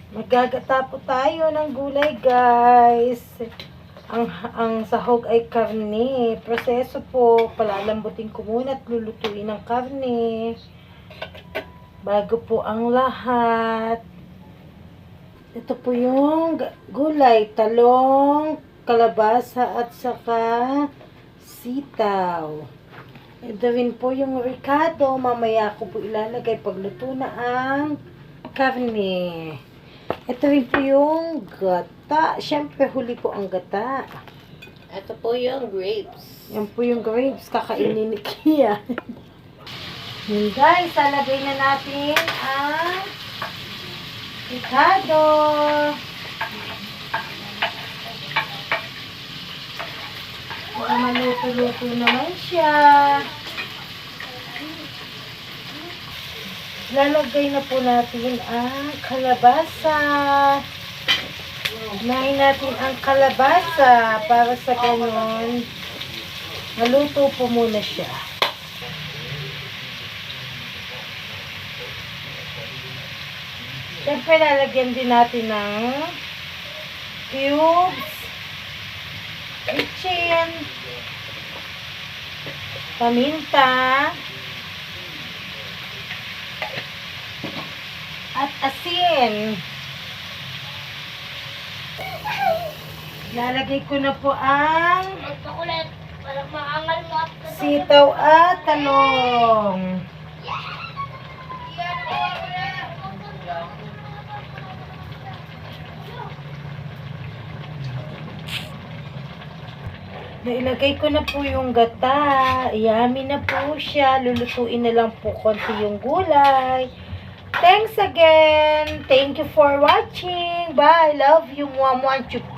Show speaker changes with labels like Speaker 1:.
Speaker 1: Magagata po tayo ng gulay, guys. Ang sahog ay karne. Proseso po, palalambutin ko muna at lulutuin ang karne. Bago po ang lahat. Ito po yung gulay, talong, kalabasa at saka sitaw. Ito rin po yung ricado. Mamaya ko po ilalagay pagluto na ang karne. Ito rin po yung gata. Siyempre, huli po ang gata.
Speaker 2: Ito po yung grapes.
Speaker 1: Yan po yung grapes. Kakainin ni Kia. Yun guys, lalagay na natin ang ricado. Para maluto-luto naman siya. Lalagay na po natin ang kalabasa. Unahin natin ang kalabasa para sa ganon maluto po muna siya. Siyempre, lalagyan din natin ng cubes, kitchen, paminta, at asin. Lalagay ko na po ang sitaw at talong. Nailagay ko na po yung gata. Yummy na po siya. Lulutuin na lang po konti yung gulay. Thanks again. Thank you for watching. Bye. Love you. Mwah, mwah. Chup, chup.